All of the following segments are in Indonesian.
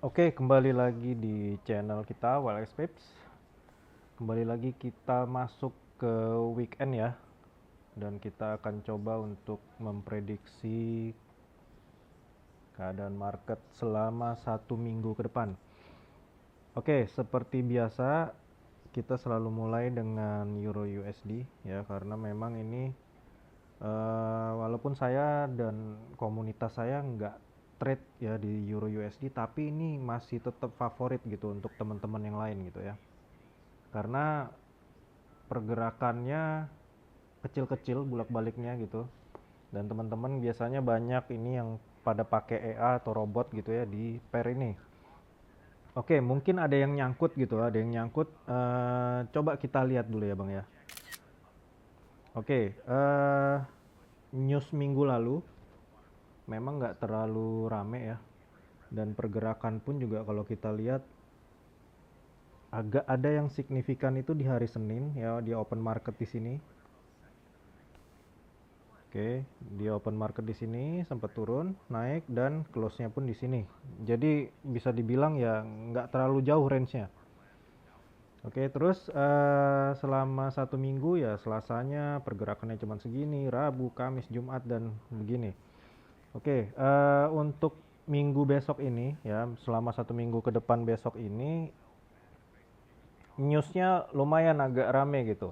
Oke, kembali lagi di channel kita WLX Pips. Kembali lagi kita masuk ke weekend ya, dan kita akan coba untuk memprediksi keadaan market selama 1 minggu ke depan. Oke, seperti biasa kita selalu mulai dengan Euro USD ya, karena memang ini walaupun saya dan komunitas saya nggak trade ya di Euro USD, tapi ini masih tetap favorit gitu untuk teman-teman yang lain gitu ya. Karena pergerakannya kecil-kecil bolak-baliknya gitu. Dan teman-teman biasanya banyak ini yang pada pakai EA atau robot gitu ya di pair ini. Oke, mungkin ada yang nyangkut gitu, ada yang nyangkut. Coba kita lihat dulu ya Bang ya. Oke, news minggu lalu memang nggak terlalu rame ya. Dan pergerakan pun juga kalau kita lihat agak ada yang signifikan itu di hari Senin ya, di open market di sini. Oke, di open market di sini sempat turun, naik dan close-nya pun di sini. Jadi bisa dibilang ya nggak terlalu jauh range-nya. Oke, terus selama 1 minggu ya Selasanya pergerakannya cuma segini, Rabu, Kamis, Jumat dan begini. Oke, untuk minggu besok ini ya, selama 1 minggu ke depan besok ini newsnya lumayan agak rame gitu.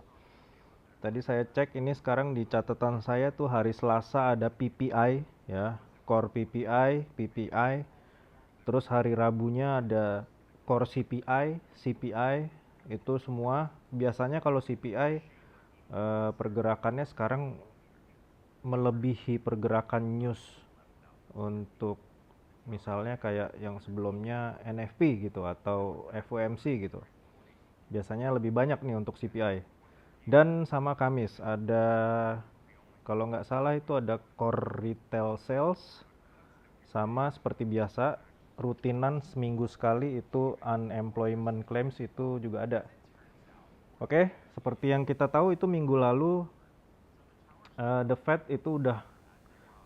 Tadi saya cek ini sekarang di catatan saya tuh hari Selasa ada PPI ya, core PPI, PPI. Terus hari Rabunya ada core CPI, CPI. Itu semua biasanya kalau CPI pergerakannya sekarang melebihi pergerakan news untuk misalnya kayak yang sebelumnya NFP gitu atau FOMC gitu. Biasanya lebih banyak nih untuk CPI. Dan sama Kamis ada, kalau nggak salah itu ada core retail sales, sama seperti biasa rutinan seminggu sekali itu unemployment claims itu juga ada. Oke, seperti yang kita tahu itu minggu lalu The Fed itu udah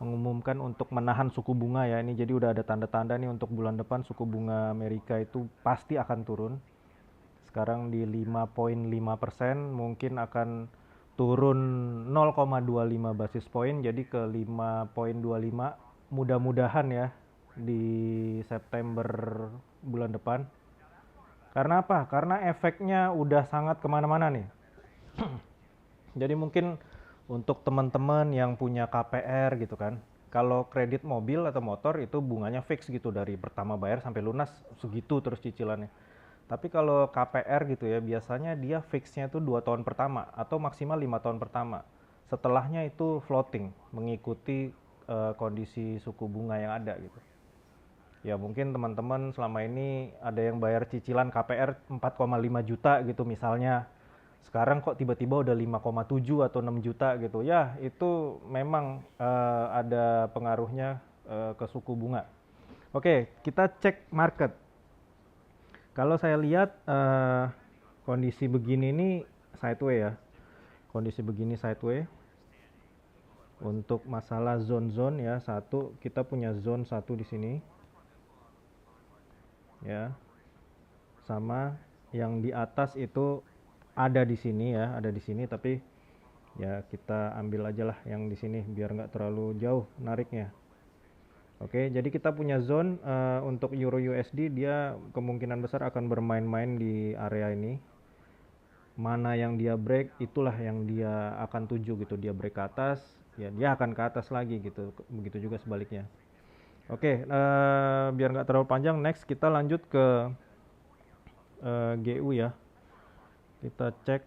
mengumumkan untuk menahan suku bunga ya. Ini jadi udah ada tanda-tanda nih untuk bulan depan suku bunga Amerika itu pasti akan turun. Sekarang di 5,5%, mungkin akan turun 0,25 basis point jadi ke 5,25. Mudah-mudahan ya di September bulan depan. Karena apa? Karena efeknya udah sangat kemana-mana nih. Jadi mungkin untuk teman-teman yang punya KPR gitu kan, kalau kredit mobil atau motor itu bunganya fix gitu dari pertama bayar sampai lunas segitu terus cicilannya. Tapi kalau KPR gitu ya, biasanya dia fixnya tuh 2 tahun pertama atau maksimal 5 tahun pertama. Setelahnya itu floating, mengikuti kondisi suku bunga yang ada gitu. Ya mungkin teman-teman selama ini ada yang bayar cicilan KPR 4,5 juta gitu misalnya. Sekarang kok tiba-tiba udah 5,7 atau 6 juta gitu. Ya itu memang ada pengaruhnya ke suku bunga. Oke, kita cek market. Kalau saya lihat kondisi begini nih sideway ya. Kondisi begini sideway. Untuk masalah zone-zone ya, satu kita punya zone satu di sini ya. Sama yang di atas itu ada di sini ya, ada di sini tapi ya kita ambil aja lah yang di sini biar nggak terlalu jauh nariknya. Oke, jadi kita punya zone untuk Euro USD dia kemungkinan besar akan bermain-main di area ini. Mana yang dia break itulah yang dia akan tuju gitu. Dia break ke atas, ya dia akan ke atas lagi gitu. Begitu juga sebaliknya. Oke, biar nggak terlalu panjang, next kita lanjut ke GU ya. Kita cek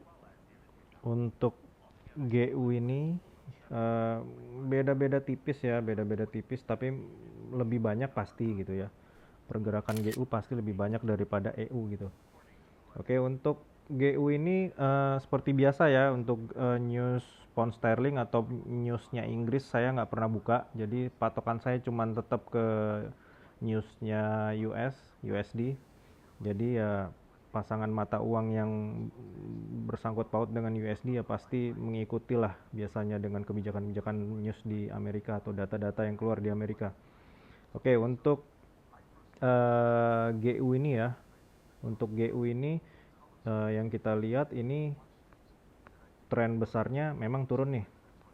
untuk GU ini beda-beda tipis ya, beda-beda tipis tapi lebih banyak pasti gitu ya. Pergerakan GU pasti lebih banyak daripada EU gitu. Oke, untuk GU ini seperti biasa ya untuk news pound sterling atau newsnya Inggris saya nggak pernah buka. Jadi patokan saya cuma tetap ke newsnya USD. Jadi ya pasangan mata uang yang bersangkut paut dengan USD ya pasti mengikuti lah biasanya dengan kebijakan-kebijakan news di Amerika atau data-data yang keluar di Amerika. Oke, untuk GU ini ya, untuk GU ini yang kita lihat ini tren besarnya memang turun nih.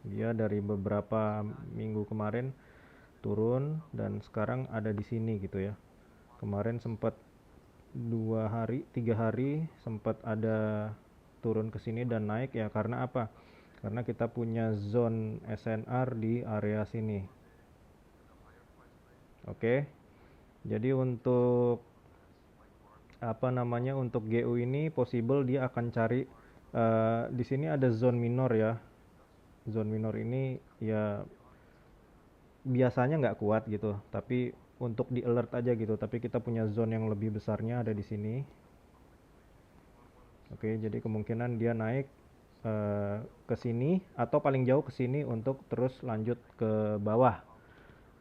Dia dari beberapa minggu kemarin turun dan sekarang ada di sini gitu ya. Kemarin sempat 2 hari 3 hari sempat ada turun ke sini dan naik ya, karena apa? Karena kita punya zone SNR di area sini. Oke, jadi untuk apa namanya, untuk GU ini possible dia akan cari di sini ada zone minor ya. Zone minor ini ya biasanya nggak kuat gitu, tapi untuk di alert aja gitu. Tapi kita punya zone yang lebih besarnya ada di sini. Oke, jadi kemungkinan dia naik ke sini atau paling jauh ke sini untuk terus lanjut ke bawah.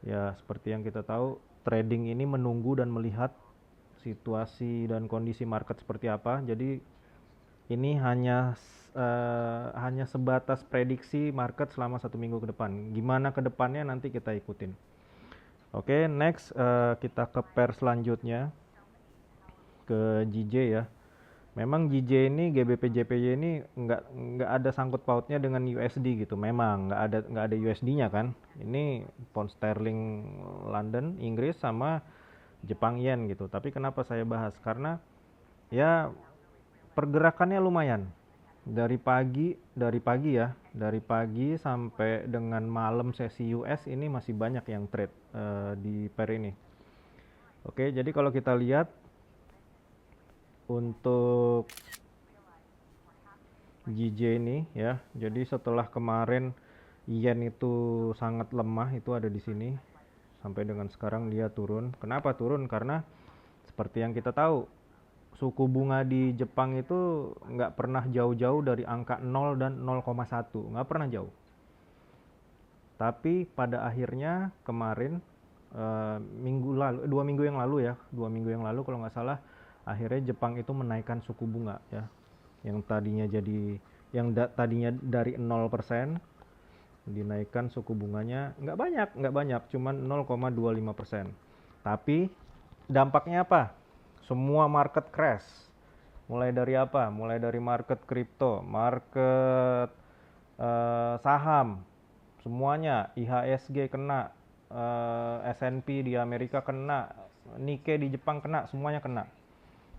Ya, seperti yang kita tahu, trading ini menunggu dan melihat situasi dan kondisi market seperti apa. Jadi ini hanya sebatas prediksi market selama 1 minggu ke depan. Gimana ke depannya nanti kita ikutin. Oke, next kita ke pair selanjutnya, ke JJ ya. Memang JJ ini GBP JPY ini nggak ada sangkut pautnya dengan USD gitu. Memang nggak ada USD-nya kan. Ini pound sterling London Inggris sama Jepang yen gitu. Tapi kenapa saya bahas? Karena ya pergerakannya lumayan. Dari pagi sampai dengan malam sesi US ini masih banyak yang trade di pair ini. Oke, jadi kalau kita lihat untuk JJ ini ya, jadi setelah kemarin yen itu sangat lemah, itu ada di sini sampai dengan sekarang dia turun. Kenapa turun? Karena seperti yang kita tahu, suku bunga di Jepang itu nggak pernah jauh-jauh dari angka 0 dan 0,1, nggak pernah jauh. Tapi pada akhirnya kemarin minggu lalu, 2 minggu yang lalu ya, 2 minggu yang lalu kalau nggak salah, akhirnya Jepang itu menaikkan suku bunga ya, yang tadinya dari 0% dinaikkan suku bunganya nggak banyak, cuman 0,25%. Tapi dampaknya apa? Semua market crash. Mulai dari apa? Mulai dari market kripto, market saham, semuanya. IHSG kena, S&P di Amerika kena, Nikkei di Jepang kena, semuanya kena.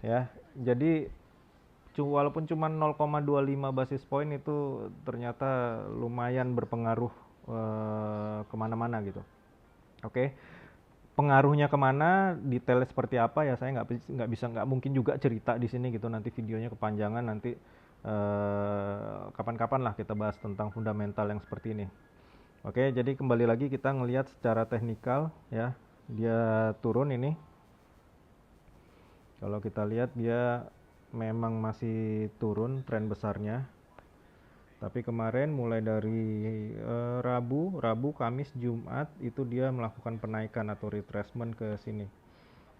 Ya, jadi walaupun cuma 0,25 basis point itu ternyata lumayan berpengaruh kemana-mana gitu. Oke, pengaruhnya kemana, detailnya seperti apa ya saya nggak mungkin juga cerita di sini gitu, nanti videonya kepanjangan, nanti kapan-kapan lah kita bahas tentang fundamental yang seperti ini. Oke, jadi kembali lagi kita ngelihat secara teknikal ya, dia turun ini. Kalau kita lihat dia memang masih turun tren besarnya. Tapi kemarin mulai dari Rabu, Kamis, Jumat itu dia melakukan penaikan atau retracement ke sini.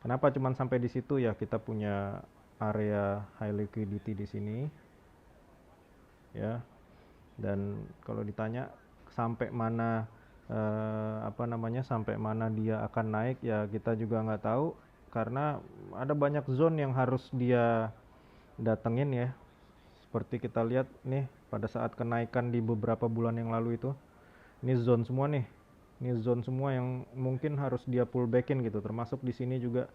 Kenapa cuman sampai di situ ya? Kita punya area high liquidity di sini ya. Dan kalau ditanya sampai mana sampai mana dia akan naik ya, kita juga nggak tahu karena ada banyak zone yang harus dia datengin ya. Seperti kita lihat nih pada saat kenaikan di beberapa bulan yang lalu itu, ini zone semua nih. Ini zone semua yang mungkin harus dia pullbackin gitu. Termasuk di sini juga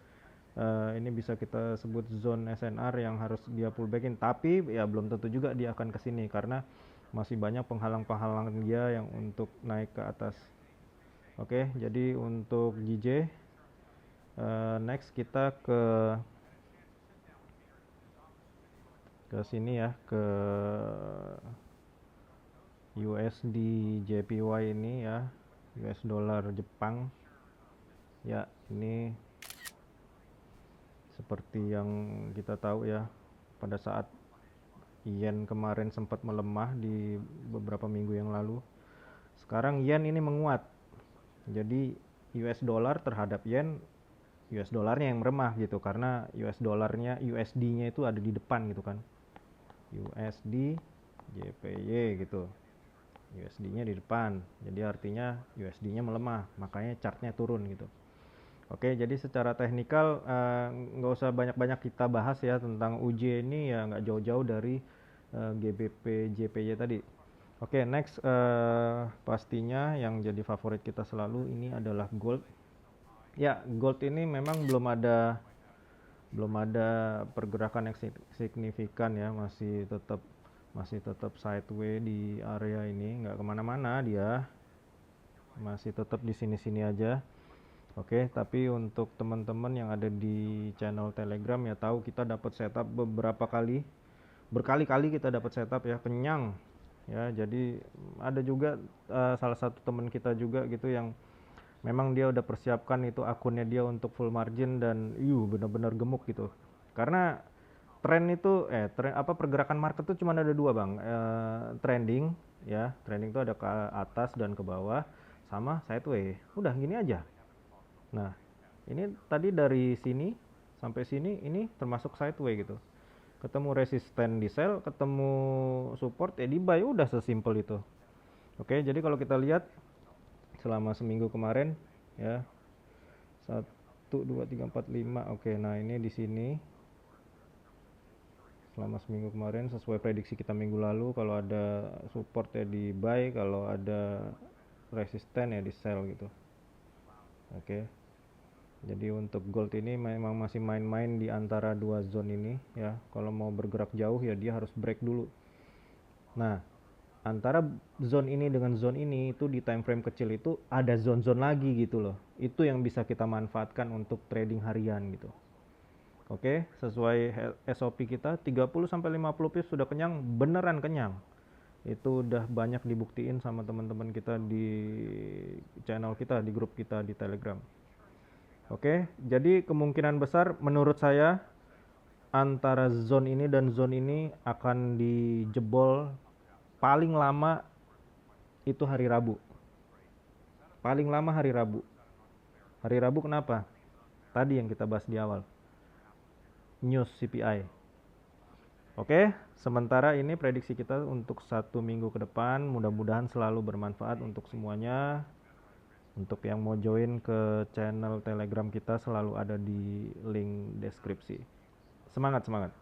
ini bisa kita sebut zone SNR yang harus dia pullbackin. Tapi ya belum tentu juga dia akan ke sini karena masih banyak penghalang-penghalang dia yang untuk naik ke atas. Oke, jadi untuk JJ next kita ke sini ya, ke USD JPY ini ya, US dollar Jepang ya. Ini seperti yang kita tahu ya, pada saat yen kemarin sempat melemah di beberapa minggu yang lalu, sekarang yen ini menguat. Jadi US dollar terhadap yen, US dollarnya yang meremah gitu, karena USD-nya itu ada di depan gitu kan, USD JPY gitu, USD-nya di depan, jadi artinya USD-nya melemah, makanya chartnya turun gitu. Oke, jadi secara teknikal nggak usah banyak-banyak kita bahas ya tentang UJ ini, ya nggak jauh-jauh dari GBP JPY tadi. Oke, next pastinya yang jadi favorit kita selalu ini adalah gold. Ya, gold ini memang belum ada pergerakan yang signifikan ya, masih tetap sideways di area ini, nggak kemana-mana dia, masih tetap di sini-sini aja. Oke, tapi untuk teman-teman yang ada di channel Telegram ya tahu kita dapat setup beberapa kali, berkali-kali kita dapat setup ya, kenyang ya. Jadi ada juga salah satu teman kita juga gitu yang memang dia udah persiapkan itu akunnya dia untuk full margin, dan benar-benar gemuk gitu. Karena tren itu pergerakan market tuh cuma ada dua bang, trending ya, trending itu ada ke atas dan ke bawah, sama sideways, udah gini aja. Nah, ini tadi dari sini sampai sini ini termasuk sideways gitu. Ketemu resisten di sell, ketemu support ya di buy, udah sesimpel itu. Oke, jadi kalau kita lihat selama seminggu kemarin ya, 1 2 3 4 5. Oke, nah ini di sini selama seminggu kemarin sesuai prediksi kita minggu lalu, kalau ada support ya di buy, kalau ada resisten ya di sell gitu. Oke. Jadi untuk gold ini memang masih main-main di antara dua zone ini ya. Kalau mau bergerak jauh ya dia harus break dulu. Nah, antara zone ini dengan zone ini itu di time frame kecil itu ada zone-zone lagi gitu loh. Itu yang bisa kita manfaatkan untuk trading harian gitu. Oke, sesuai SOP kita 30 sampai 50 pips sudah kenyang, beneran kenyang. Itu udah banyak dibuktiin sama teman-teman kita di channel kita, di grup kita di Telegram. Oke, jadi kemungkinan besar menurut saya antara zone ini dan zone ini akan dijebol paling lama itu hari Rabu. Paling lama hari Rabu. Hari Rabu kenapa? Tadi yang kita bahas di awal. News CPI. Oke, sementara ini prediksi kita untuk 1 minggu ke depan. Mudah-mudahan selalu bermanfaat untuk semuanya. Untuk yang mau join ke channel Telegram kita selalu ada di link deskripsi. Semangat, semangat.